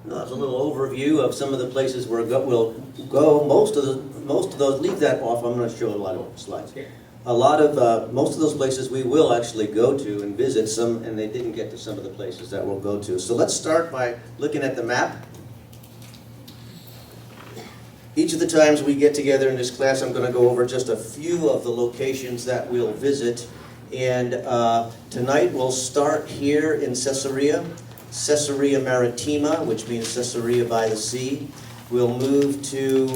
That's a little overview of some of the places where we'll go. Most of those, leave that off. I'm going to show a lot of slides. Most of those places we will actually go to and visit some, and they didn't get to some of the places that we'll go to. So let's start by looking at the map. Each of the times we get together in this class, I'm going to go over just a few of the locations that we'll visit. And tonight we'll start here in Caesarea Maritima, which means Caesarea by the sea. We'll move to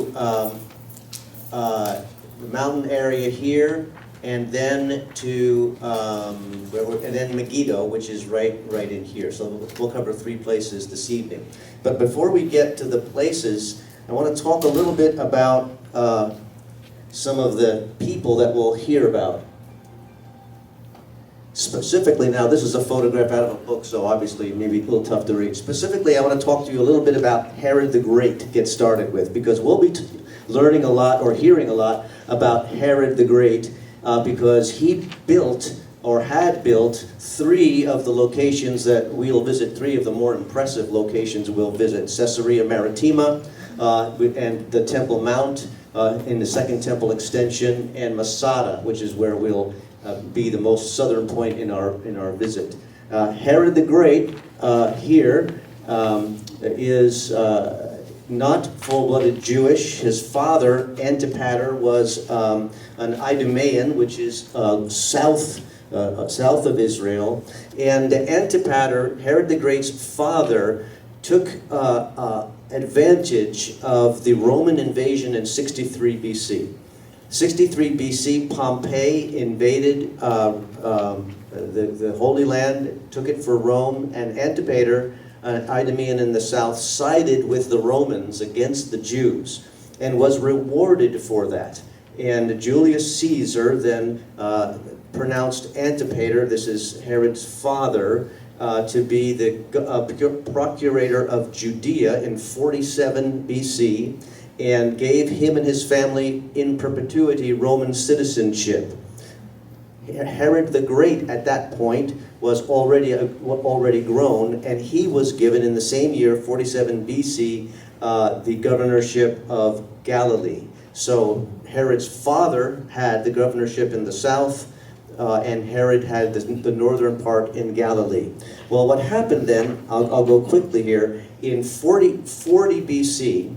the mountain area here, and then to Megiddo, which is right in here. So we'll cover 3 places this evening. But before we get to the places, I want to talk a little bit about some of the people that we'll hear about. Specifically, now this is a photograph out of a book, so obviously maybe a little tough to read. Specifically, I want to talk to you a little bit about Herod the Great to get started with, because we'll be learning a lot or hearing a lot about Herod the Great because he built or had built 3 of the locations that we'll visit, 3 of the more impressive locations we'll visit. Caesarea Maritima and the Temple Mount in the Second Temple extension, and Masada, which is where we'll be the most southern point in our visit. Herod the Great here is not full-blooded Jewish. His father, Antipater, was an Idumean, which is south of Israel. And Antipater, Herod the Great's father, took advantage of the Roman invasion in 63 BC. 63 BC, Pompey invaded the Holy Land, took it for Rome, and Antipater, an Idumean in the south, sided with the Romans against the Jews and was rewarded for that. And Julius Caesar then pronounced Antipater, this is Herod's father, to be the procurator of Judea in 47 BC, and gave him and his family in perpetuity Roman citizenship. Herod the Great at that point was already grown, and he was given in the same year, 47 BC, the governorship of Galilee. So Herod's father had the governorship in the south, and Herod had the northern part in Galilee. Well, what happened then, I'll go quickly here, in 40 BC,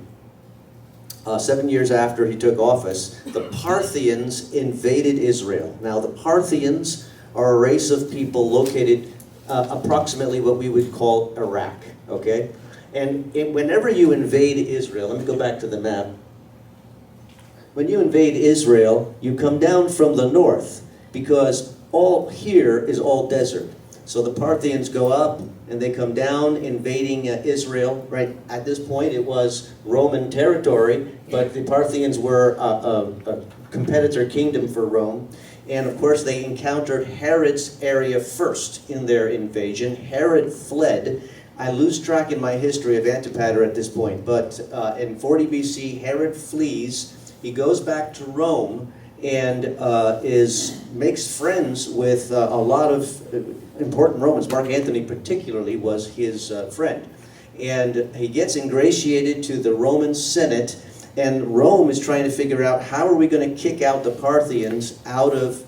7 years after he took office, the Parthians invaded Israel. Now, the Parthians are a race of people located approximately what we would call Iraq, okay? And whenever you invade Israel, let me go back to the map. When you invade Israel, you come down from the north, because all here is all desert. So the Parthians go up and they come down, invading Israel. Right at this point, it was Roman territory, but the Parthians were a competitor kingdom for Rome. And of course, they encountered Herod's area first in their invasion. Herod fled. I lose track in my history of Antipater at this point, but in 40 BC, Herod flees. He goes back to Rome and makes friends with a lot of important Romans. Mark Antony particularly was his friend. And he gets ingratiated to the Roman Senate, and Rome is trying to figure out how are we going to kick out the Parthians out of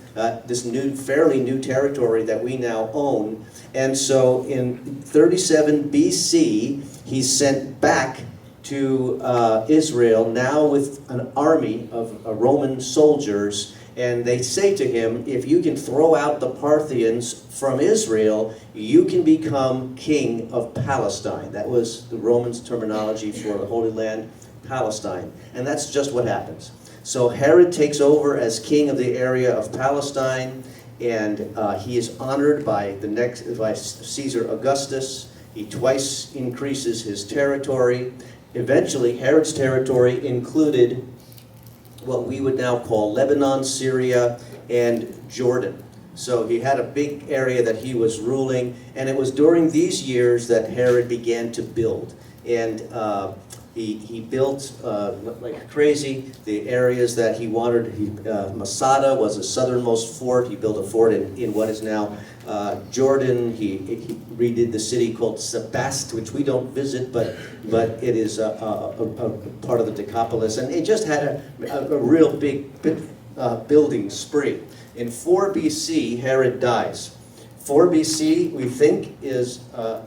this fairly new territory that we now own. And so in 37 BC, he's sent back to Israel, now with an army of Roman soldiers, and they say to him, if you can throw out the Parthians from Israel, you can become king of Palestine. That was the Romans' terminology for the Holy Land, Palestine. And that's just what happens. So Herod takes over as king of the area of Palestine, and he is honored by Caesar Augustus. He twice increases his territory. Eventually, Herod's territory included what we would now call Lebanon, Syria, and Jordan. So he had a big area that he was ruling, and it was during these years that Herod began to build. And He built like crazy the areas that he wanted. Masada was the southernmost fort. He built a fort in what is now Jordan. He redid the city called Sebast, which we don't visit, but it is a part of the Decapolis. And he just had a real big building spree. In 4 BC, Herod dies. 4 BC, we think, is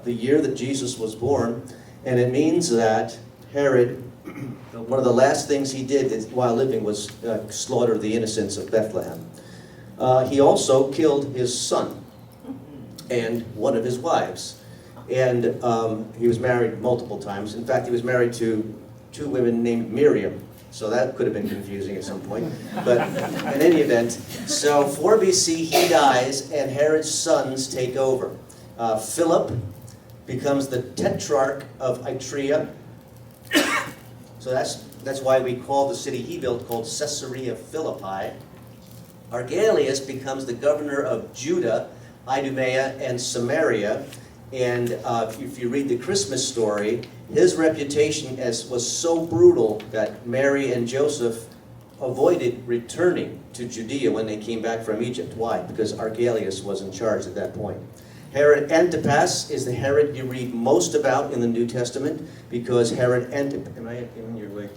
the year that Jesus was born, and it means that Herod, one of the last things he did while living was slaughter the innocents of Bethlehem. He also killed his son and one of his wives. And he was married multiple times. In fact, he was married to 2 women named Miriam. So that could have been confusing at some point. But in any event, so 4 BC he dies and Herod's sons take over. Philip becomes the tetrarch of Itrea. So that's why we call the city he built called Caesarea Philippi. Archelaus becomes the governor of Judah, Idumea, and Samaria. And if you read the Christmas story, his reputation was so brutal that Mary and Joseph avoided returning to Judea when they came back from Egypt. Why? Because Archelaus was in charge at that point. Herod Antipas is the Herod you read most about in the New Testament, because Herod Antipas, am I in your way?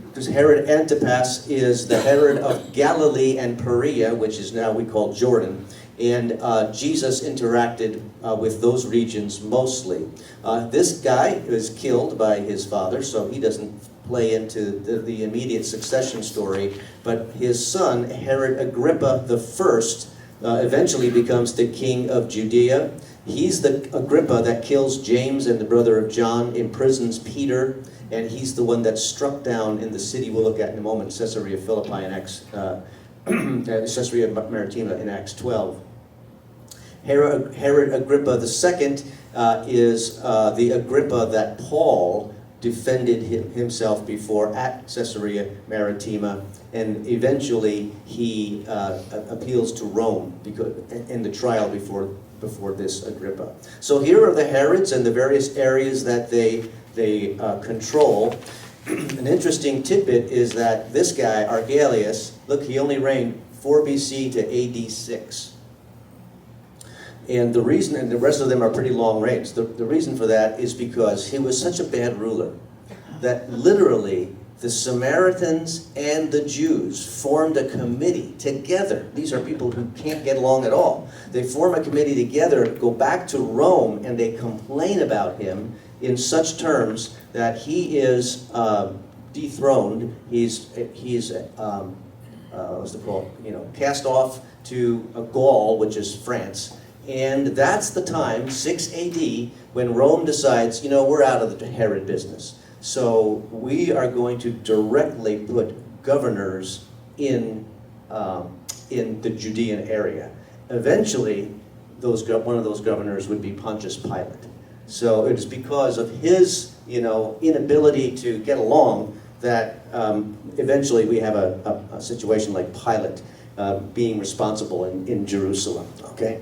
Because Herod Antipas is the Herod of Galilee and Perea, which is now we call Jordan. And Jesus interacted with those regions mostly. This guy was killed by his father, so he doesn't play into the immediate succession story. But his son, Herod Agrippa I, eventually becomes the king of Judea. He's the Agrippa that kills James and the brother of John, imprisons Peter, and he's the one that's struck down in the city we'll look at in a moment, Caesarea Philippi in Acts, Caesarea Maritima in Acts 12. Herod Agrippa II is the Agrippa that Paul defended himself before at Caesarea Maritima, and eventually he appeals to Rome because in the trial before this Agrippa. So here are the Herods and the various areas that they control. An interesting tidbit is that this guy, Archelaus, look, he only reigned 4 BC to AD 6. And the reason, and the rest of them are pretty long reigns, the reason for that is because he was such a bad ruler that literally the Samaritans and the Jews formed a committee together. These are people who can't get along at all. They form a committee together, go back to Rome, and they complain about him in such terms that he is dethroned. He's what's it called? Cast off to Gaul, which is France. And that's the time, 6 AD, when Rome decides, we're out of the Herod business. So we are going to directly put governors in the Judean area. Eventually, one of those governors would be Pontius Pilate. So it is because of his, inability to get along that eventually we have a situation like Pilate being responsible in Jerusalem. Okay.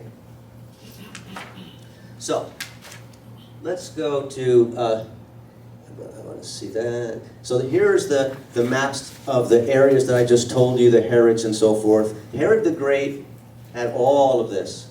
So let's go to. I want to see that. So here's the maps of the areas that I just told you, the Herods and so forth. Herod the Great had all of this.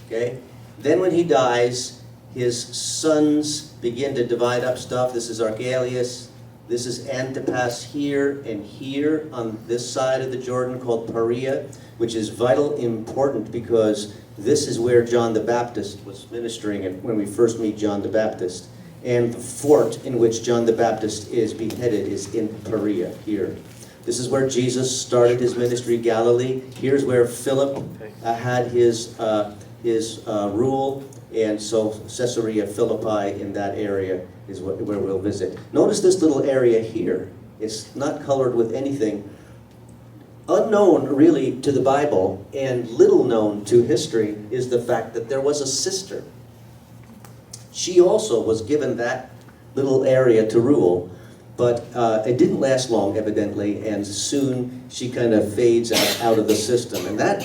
Okay. Then when he dies, his sons begin to divide up stuff. This is Archelaus. This is Antipas here and here on this side of the Jordan called Perea, which is vital important because this is where John the Baptist was ministering when we first meet John the Baptist. And the fort in which John the Baptist is beheaded is in Perea here. This is where Jesus started his ministry, Galilee. Here's where Philip had his rule. And so Caesarea Philippi in that area is where we'll visit. Notice this little area here. It's not colored with anything. Unknown really to the Bible and little known to history is the fact that there was a sister. She also was given that little area to rule, but it didn't last long evidently, and soon she kind of fades out of the system. And that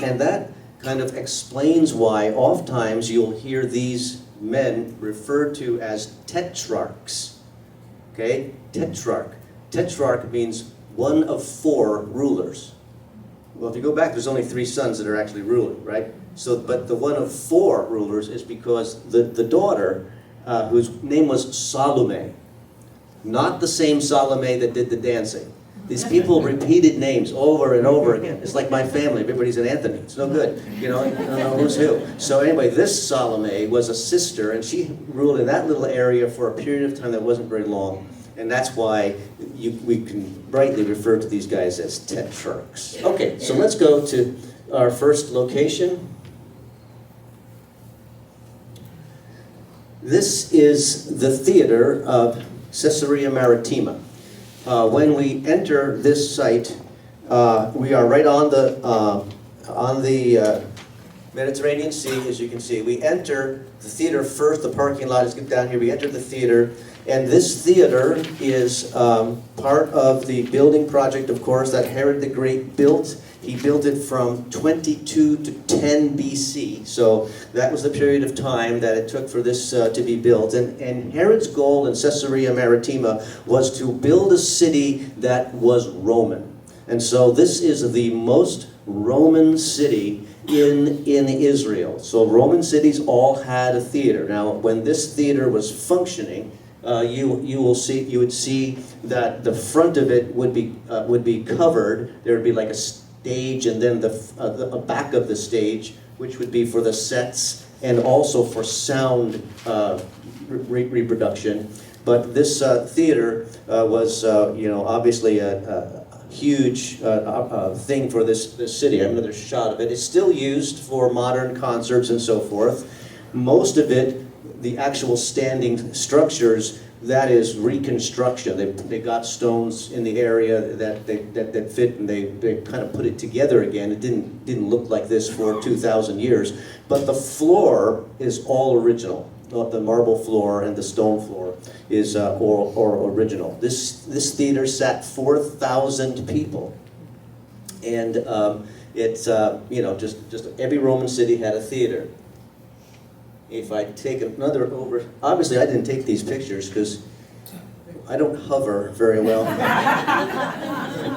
kind of explains why oftentimes you'll hear these men referred to as tetrarchs. okay? Tetrarch. Tetrarch means one of 4 rulers. Well, if you go back, there's only 3 sons that are actually ruling, right? So, but the one of 4 rulers is because the daughter, whose name was Salome, not the same Salome that did the dancing. These people repeated names over and over again. It's like my family. Everybody's an Anthony. It's no good. You don't know who's who. So anyway, this Salome was a sister, and she ruled in that little area for a period of time that wasn't very long. And that's why we can rightly refer to these guys as tetrarchs. Okay, so let's go to our first location. This is the theater of Caesareae Maritima. When we enter this site, we are right on the Mediterranean Sea, as you can see. We enter the theater first. The parking lot is down here. We enter the theater, and this theater is part of the building project, of course, that Herod the Great built. He built it from 22 to 10 BC, so that was the period of time that it took for this to be built. And Herod's goal in Caesarea Maritima was to build a city that was Roman. And so this is the most Roman city in Israel. So Roman cities all had a theater. Now, when this theater was functioning, you would see that the front of it would be covered. There would be like a stage, and then the back of the stage, which would be for the sets and also for sound reproduction. But this theater was, obviously a huge thing for this city. I have another shot of it. It's still used for modern concerts and so forth. Most of it, the actual standing structures, that is reconstruction. They got stones in the area that fit, and they kind of put it together again. It didn't look like this for 2,000 years. But the floor is all original. The marble floor and the stone floor is or original. This theater sat 4,000 people, and it's just every Roman city had a theater. If I take another over, obviously I didn't take these pictures because I don't hover very well.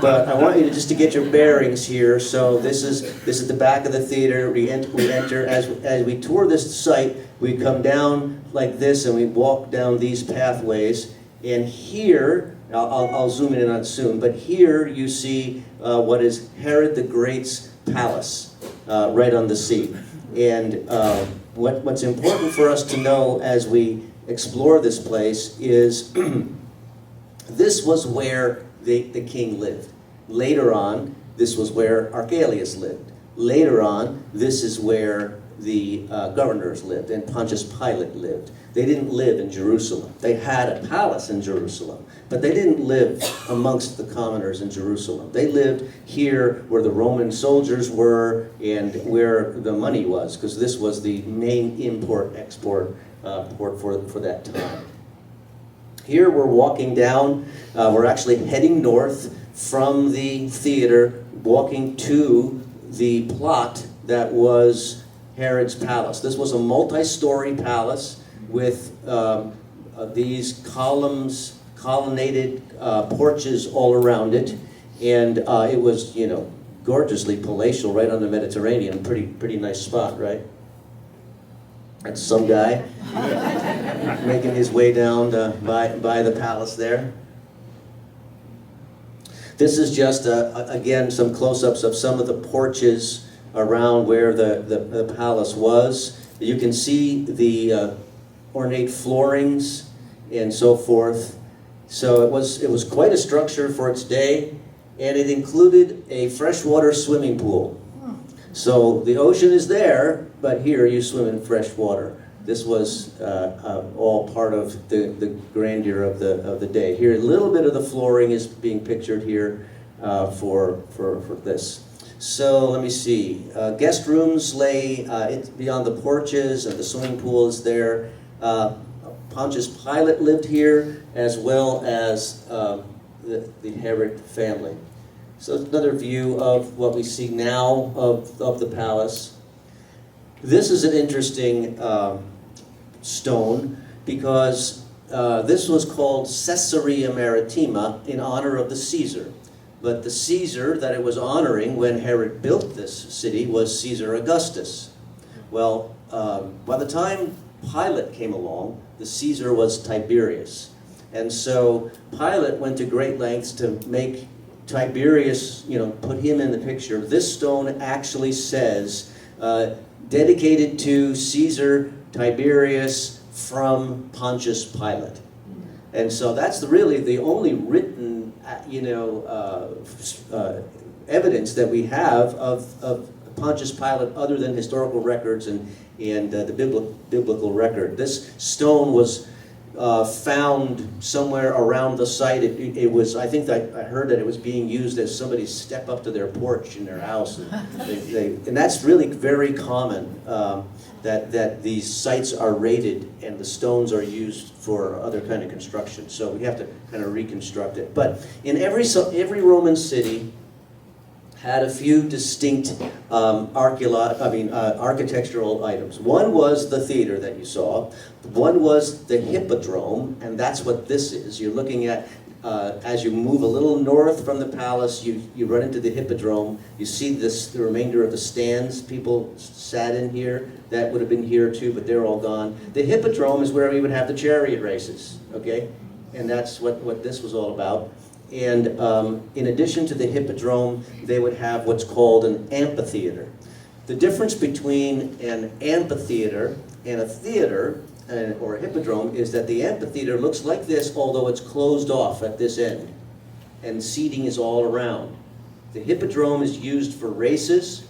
But I want you just to get your bearings here. So this is the back of the theater. We enter as we tour this site. We come down like this, and we walk down these pathways. And here, I'll zoom in on soon. But here you see what is Herod the Great's palace, right on the sea. And what's important for us to know as we explore this place is this was where the king lived. Later on, this was where Archelaus lived. Later on, this is where the governors lived and Pontius Pilate lived. They didn't live in Jerusalem. They had a palace in Jerusalem, but they didn't live amongst the commoners in Jerusalem. They lived here where the Roman soldiers were and where the money was, because this was the main import-export port for that time. Here we're walking down, we're actually heading north from the theater, walking to the plot that was Herod's palace. This was a multi-story palace with these colonnaded porches all around it, and it was, gorgeously palatial right on the Mediterranean. Pretty nice spot, right? That's some guy making his way down by the palace there. This is just, again, some close-ups of some of the porches around where the palace was. You can see the ornate floorings and so forth. So it was quite a structure for its day, and it included a freshwater swimming pool. So the ocean is there, but here you swim in fresh water. This was all part of the grandeur of the day. Here, a little bit of the flooring is being pictured here for this. So let me see. Guest rooms lay beyond the porches, and the swimming pool is there. Pontius Pilate lived here, as well as the Herod family. So it's another view of what we see now of the palace. This is an interesting stone, because this was called Caesarea Maritima in honor of the Caesar. But the Caesar that it was honoring when Herod built this city was Caesar Augustus. Well, by the time Pilate came along, the Caesar was Tiberius. And so Pilate went to great lengths to make Tiberius, put him in the picture. This stone actually says, dedicated to Caesar Tiberius from Pontius Pilate. And so that's really the only written, evidence that we have of Pontius Pilate other than historical records and the biblical record. This stone was found somewhere around the site. It was, I think that I heard that it was being used as somebody's step up to their porch in their house. And that's really very common, that these sites are raided and the stones are used for other kind of construction. So we have to kind of reconstruct it. But in every Roman city had a few distinct architectural items. One was the theater that you saw. One was the hippodrome, and that's what this is. You're looking at, as you move a little north from the palace, you run into the hippodrome. You see the remainder of the stands. People sat in here. That would have been here too, but they're all gone. The hippodrome is where we would have the chariot races, okay? And that's what this was all about. And in addition to the hippodrome, they would have what's called an amphitheater. The difference between an amphitheater and a theater, or a hippodrome, is that the amphitheater looks like this, although it's closed off at this end, and seating is all around. The hippodrome is used for races.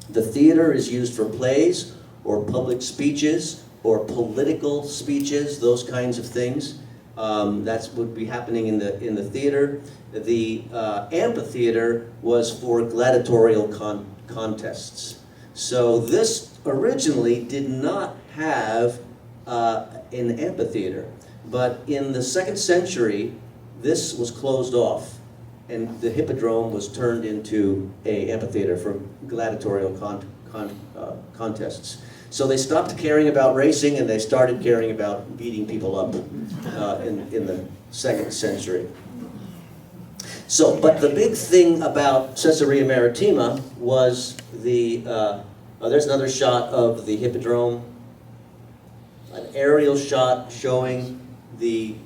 The theater is used for plays, or public speeches, or political speeches, those kinds of things. That's would be happening in the theater. The amphitheater was for gladiatorial contests. So this originally did not have an amphitheater, but in the 2nd century, this was closed off, and the hippodrome was turned into an amphitheater for gladiatorial contests. So they stopped caring about racing and they started caring about beating people up in the 2nd century. So, but the big thing about Caesarea Maritima was there's another shot of the hippodrome, an aerial shot showing the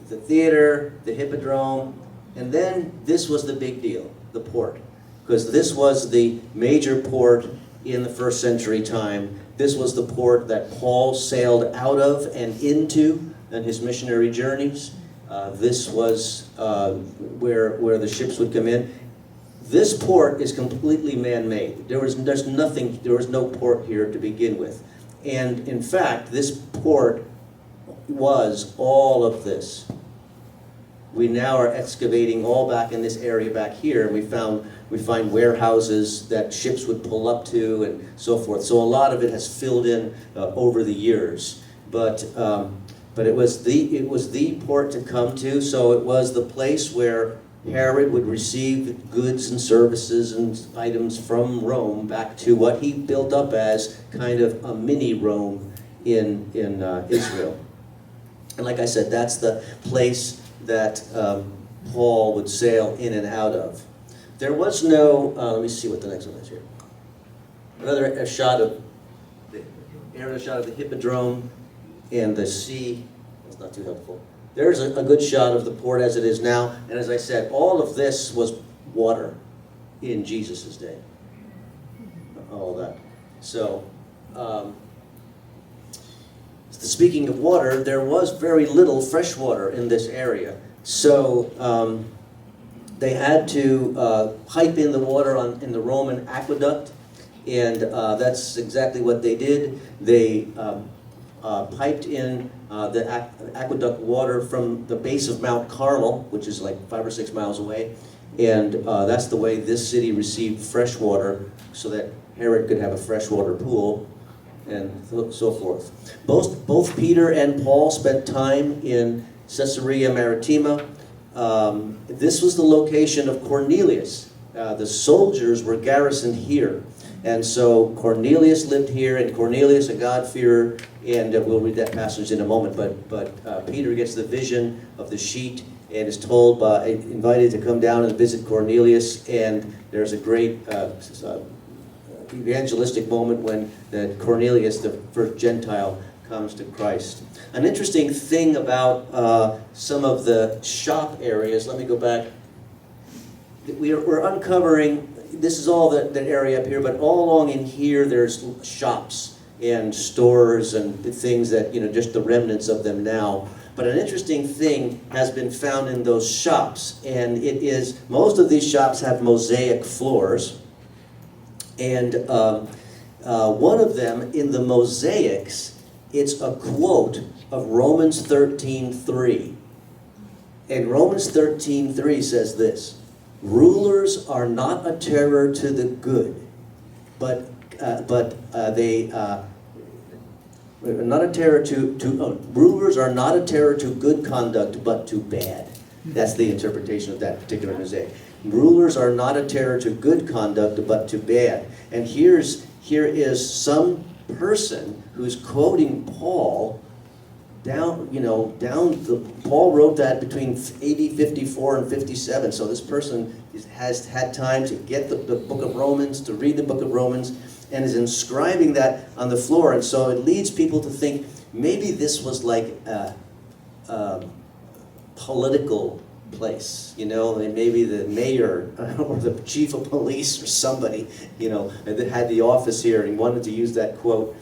theater, the hippodrome, and then this was the big deal, the port, because this was the major port in the 1st century time. This was the port that Paul sailed out of and into on his missionary journeys. This was where the ships would come in. This port is completely man-made. There was no port here to begin with. And in fact, this port was all of this. We now are excavating all back in this area back here, and we find warehouses that ships would pull up to and so forth. So a lot of it has filled in over the years. But it was the port to come to. So it was the place where Herod would receive goods and services and items from Rome back to what he built up as kind of a mini Rome in Israel. And like I said, that's the place that Paul would sail in and out of. There was no, let me see what the next one is here. Another shot of the hippodrome and the sea. That's not too helpful. There's a good shot of the port as it is now. And as I said, all of this was water in Jesus' day. All that. So, speaking of water, there was very little fresh water in this area. So they had to pipe in the water in the Roman aqueduct, and that's exactly what they did. They piped in the aqueduct water from the base of Mount Carmel, which is like 5 or 6 miles away, and that's the way this city received fresh water, so that Herod could have a freshwater pool, and so forth. Both Peter and Paul spent time in Caesarea Maritima. This was the location of Cornelius. The soldiers were garrisoned here. And so Cornelius lived here, and Cornelius, a God-fearer, and we'll read that passage in a moment, but Peter gets the vision of the sheet and is told invited to come down and visit Cornelius, and there's a great evangelistic moment when Cornelius, the first Gentile, comes to Christ. An interesting thing about some of the shop areas, let me go back. We're uncovering, this is all the area up here, but all along in here there's shops and stores and things that, just the remnants of them now. But an interesting thing has been found in those shops, and it is, most of these shops have mosaic floors, and one of them in the mosaics, it's a quote of Romans 13:3. And Romans 13:3 says this: "Rulers are not a terror to the good, but not a terror rulers are not a terror to good conduct, but to bad." That's the interpretation of that particular mosaic. Rulers are not a terror to good conduct, but to bad. And here is some person who's quoting Paul Paul wrote that between AD 54 and 57. So this person has had time to get the book of Romans, to read the book of Romans, and is inscribing that on the floor. And so it leads people to think maybe this was like a political place, and maybe the mayor or the chief of police or somebody, that had the office here and wanted to use that quote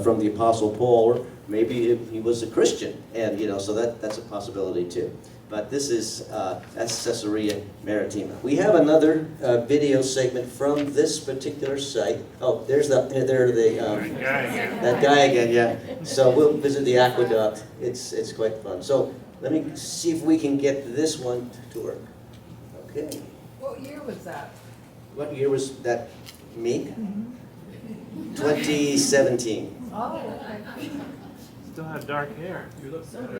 from the Apostle Paul, or maybe he was a Christian, and so that's a possibility too. But this is that's Caesareae Maritima. We have another video segment from this particular site. Oh, there's that guy again, yeah. So we'll visit the aqueduct. It's quite fun. So let me see if we can get this one to work. Okay. What year was that? What year was that? Me? 2017. Oh, okay. Still have dark hair. You look better.